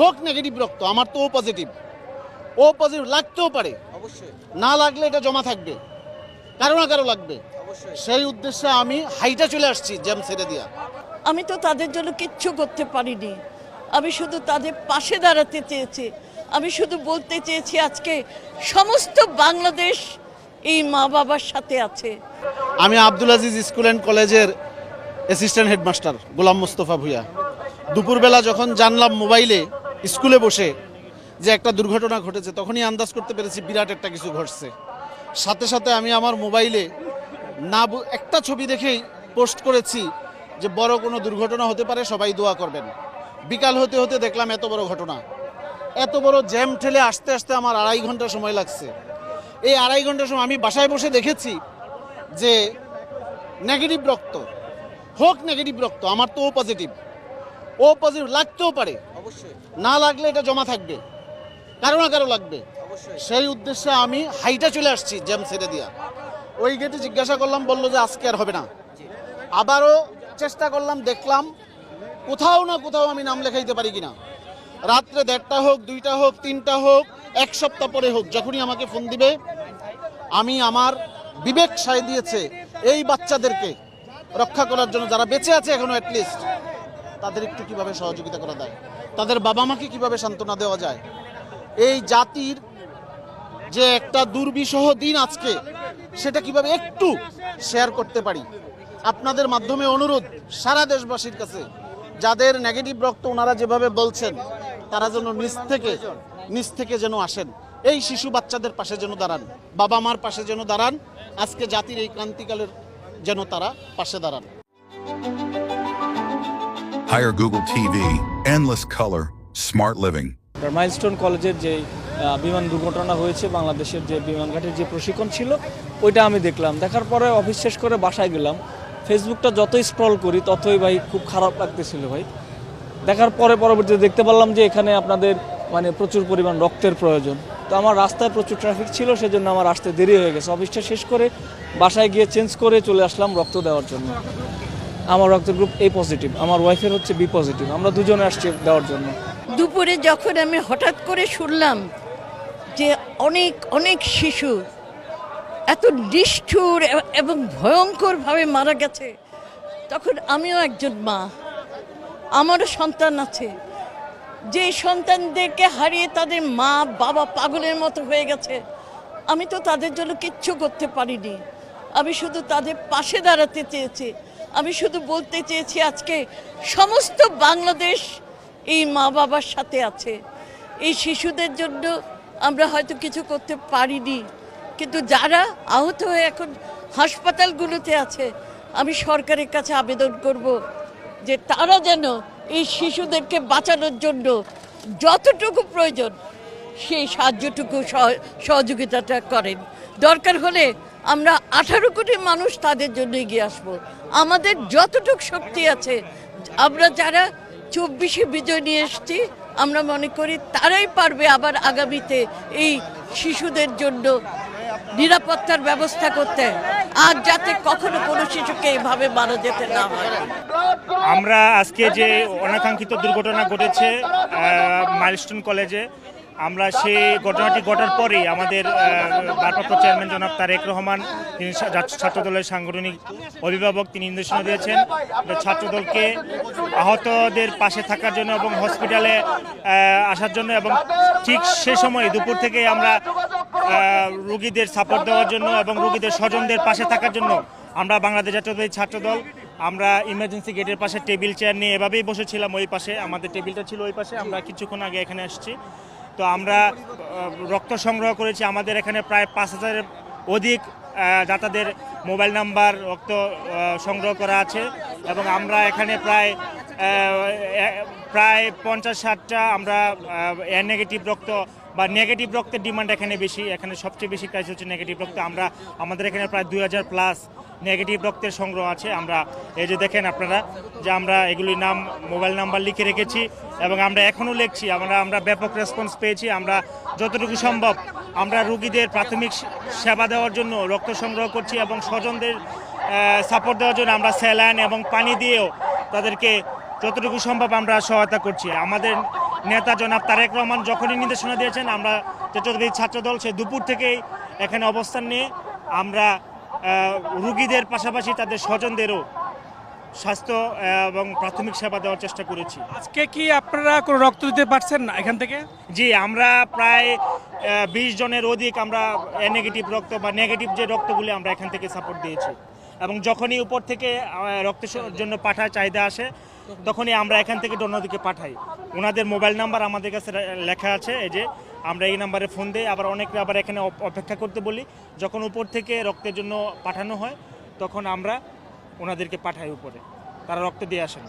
হোক নেগেটিভ রক্ত, আমার তো ও পজিটিভ লাগতেও পারে, অবশ্যই না লাগলে এটা জমা থাকবে, কারো না কারো লাগবে। অবশ্যই সেই উদ্দেশ্যে আমি হাইটা চলে আসছি জ্যাম ছেড়ে দিয়া। আমি তো তাদের জন্য কিচ্ছু করতে পারিনি, আমি শুধু তাদের পাশে দাঁড়াতে চেয়েছি। আমি শুধু বলতে চেয়েছি আজকে সমস্ত বাংলাদেশ এই মা বাবার সাথে আছে। আমি আব্দুল আজিজ স্কুল অ্যান্ড কলেজের অ্যাসিস্ট্যান্ট হেডমাস্টার গোলাম মোস্তফা ভুঁইয়া। দুপুরবেলা যখন জানলাম মোবাইলে স্কুলে বসে যে একটা দুর্ঘটনা ঘটেছে, তখনই আন্দাজ করতে পেরেছি বিরাট একটা কিছু ঘটছে। সাথে সাথে আমি আমার মোবাইলে একটা ছবি দেখেই পোস্ট করেছি যে বড় কোনো দুর্ঘটনা হতে পারে, সবাই দোয়া করবেন। বিকাল হতে হতে দেখলাম এত বড় ঘটনা, এত বড় জ্যাম ঠেলে আসতে আসতে আমার 2.5 ঘন্টা সময় লাগছে। এই 2.5 ঘন্টার সময় আমি বাসায় বসে দেখেছি যে নেগেটিভ রক্ত, হোক নেগেটিভ রক্ত, আমার তো ও পজিটিভ লাগতেও পারে, অবশ্যই না লাগলে এটা জমা থাকবে, কারো না কারো লাগবে। অবশ্যই সেই উদ্দেশ্যে আমি হাইটা চলে আসছি জ্যাম ছেড়ে দিয়া। ওই গেটে জিজ্ঞাসা করলাম, বললো যে আজকে আর হবে না। আবারও চেষ্টা করলাম, দেখলাম কোথাও না কোথাও আমি নাম লেখাইতে পারি কিনা। রাত্রে 1:30টা হোক, 2টা হোক, 3টা হোক, 1 সপ্তাহ পরে হোক, যখনই আমাকে ফোন দিবে, আমি আমার বিবেক সায় দিয়েছে এই বাচ্চাদেরকে রক্ষা করার জন্য, যারা বেঁচে আছে এখনো অ্যাটলিস্ট, তাদের একটু কিভাবে সহযোগিতা করা যায়, তাদের বাবা মাকে কিভাবে সান্ত্বনা দেওয়া যায়। এই জাতির যে একটা দুর্বিষহ দিন আজকে, সেটা কিভাবে একটু শেয়ার করতে পারি। আপনাদের মাধ্যমে অনুরোধ সারা দেশবাসীর কাছে, যাদের নেগেটিভ রক্ত ওনারা যেভাবে বলছেন, তারা যেন নিজ থেকে যেন আসেন, এই শিশু বাচ্চাদের পাশে যেন দাঁড়ান, বাবা মার পাশে যেন দাঁড়ান, আজকে জাতির এই ক্রান্তিকালের যেন তারা পাশে দাঁড়ান। Hire Google TV, endless color, smart living. Milestone কলেজের যে বিমান দুর্ঘটনা হয়েছে, বাংলাদেশের যে বিমানঘাটের যে প্রশিক্ষণ ছিল, ওইটা আমি দেখলাম। দেখার পরে অফিস শেষ করে বাসায় গেলাম। ফেসবুকটা যতই স্ক্রল করি ততই ভাই খুব খারাপ লাগতেছিল ভাই। দেখার পরে পরবর্তীতে দেখতে পারলাম যে এখানে আপনাদের মানে প্রচুর পরিমাণ রক্তের প্রয়োজন। তো আমার রাস্তায় প্রচুর ট্রাফিক ছিল, সেজন্য আমার আসতে দেরি হয়ে গেছে। অফিসটা শেষ করে বাসায় গিয়ে চেঞ্জ করে চলে আসলাম রক্ত দেওয়ার জন্য। আমার রক্তের গ্রুপ A পজিটিভ, আমার ওয়াইফের হচ্ছে B পজিটিভ। আমরা দুজনে আসছি দেওয়ার জন্য। দুপুরে যখন আমি হঠাৎ করে শুনলাম যে অনেক অনেক শিশু এত নিষ্ঠুর এবং ভয়ঙ্করভাবে মারা গেছে, তখন আমিও একজন মা, আমারও সন্তান আছে, যে সন্তানদেরকে হারিয়ে তাদের মা বাবা পাগলের মতো হয়ে গেছে। আমি তো তাদের জন্য কিচ্ছু করতে পারিনি, আমি শুধু তাদের পাশে দাঁড়াতে চেয়েছি। আমি শুধু বলতে চেয়েছি আজকে সমস্ত বাংলাদেশ এই মা বাবার সাথে আছে। এই শিশুদের জন্য আমরা হয়তো কিছু করতে পারিনি, কিন্তু যারা আহত হয়ে এখন হাসপাতালগুলোতে আছে, আমি সরকারের কাছে আবেদন করব যে তারা যেন এই শিশুদেরকে বাঁচানোর জন্য যতটুকু প্রয়োজন সেই সাহায্যটুকু সহযোগিতাটা করেন। দরকার হলে আমরা 18 কোটি মানুষ তাদের জন্য এগিয়ে আসবো। আমাদের যতটুকু শক্তি আছে, আমরা যারা 24-এ বিজয় নিয়ে এসেছি, আমরা মনে করি তারাই পারবে আবার আগামীতে এই শিশুদের জন্য নিরাপত্তার ব্যবস্থা করতে, আর যাতে কখনো কোনো শিশুকে এইভাবে মারা যেতে না হয়। আমরা আজকে যে অনাকাঙ্ক্ষিত দুর্ঘটনা ঘটেছে মাইলস্টোন কলেজে, আমরা সেই ঘটনাটি ঘটার পরেই আমাদের ভারপ্রাপ্ত চেয়ারম্যান জনাব তারেক রহমান, তিনি ছাত্রদলের সাংগঠনিক অভিভাবক, তিনি নির্দেশনা দিয়েছেন ছাত্রদলকে আহতদের পাশে থাকার জন্য এবং হসপিটালে আসার জন্য, এবং ঠিক সে সময় দুপুর থেকে আমরা রোগীদের সাপোর্ট দেওয়ার জন্য এবং রোগীদের স্বজনদের পাশে থাকার জন্য আমরা বাংলাদেশ জাতীয়তাবাদী ছাত্রদল আমরা ইমার্জেন্সি গেটের পাশে টেবিল চেয়ার নিয়ে এভাবেই বসেছিলাম। ওই পাশে আমাদের টেবিলটা ছিল, ওই পাশে আমরা কিছুক্ষণ আগে এখানে আসছি। তো আমরা রক্ত সংগ্রহ করেছি। আমাদের এখানে প্রায় 5000-এর অধিক দাতাদের মোবাইল নাম্বার রক্ত সংগ্রহ করা আছে, এবং আমরা এখানে প্রায় 50-60টা আমরা নেগেটিভ রক্ত বা নেগেটিভ রক্তের ডিমান্ড এখানে বেশি। এখানে সবচেয়ে বেশি প্রাইস হচ্ছে নেগেটিভ রক্ত। আমাদের এখানে প্রায় 2000+ নেগেটিভ রক্তের সংগ্রহ আছে। আমরা এই যে দেখেন আপনারা যে আমরা এগুলির নাম, মোবাইল নাম্বার লিখে রেখেছি, এবং আমরা এখনও লিখছি। আমরা ব্যাপক রেসপন্স পেয়েছি। আমরা যতটুকু সম্ভব আমরা রোগীদের প্রাথমিক সেবা দেওয়ার জন্য রক্ত সংগ্রহ করছি, এবং স্বজনদের সাপোর্ট দেওয়ার জন্য আমরা স্যালাইন এবং পানি দিয়েও তাদেরকে যতটুকু সম্ভব আমরা সহায়তা করছি। আমাদের নেতা জনাব তারেক রহমান যখনই নির্দেশনা দিয়েছেন, আমরা চট্টগ্রাম ছাত্রদল সে দুপুর থেকেই এখানে অবস্থান নিয়ে আমরা রুগীদের পাশাপাশি তাদের স্বজনদেরও স্বাস্থ্য এবং প্রাথমিক সেবা দেওয়ার চেষ্টা করেছি। আজকে কি আপনারা কোনো রক্ত দিতে পারছেন না এখান থেকে? জি, আমরা প্রায় 20 জনের অধিক আমরা নেগেটিভ রক্ত বা নেগেটিভ যে রক্তগুলি আমরা এখান থেকে সাপোর্ট দিয়েছি, এবং যখনই উপর থেকে রক্তের জন্য পাঠায় চাহিদা আসে তখনই আমরা এখান থেকে ডোনারদেরকে পাঠাই। ওনাদের মোবাইল নাম্বার আমাদের কাছে লেখা আছে, এই যে আমরা এই নাম্বারে ফোন দিই। আবার অনেকে আবার এখানে অপেক্ষা করতে বলি, যখন উপর থেকে রক্তের জন্য পাঠানো হয় তখন আমরা ওনাদেরকে পাঠাই উপরে, তারা রক্ত দিয়ে আসেন।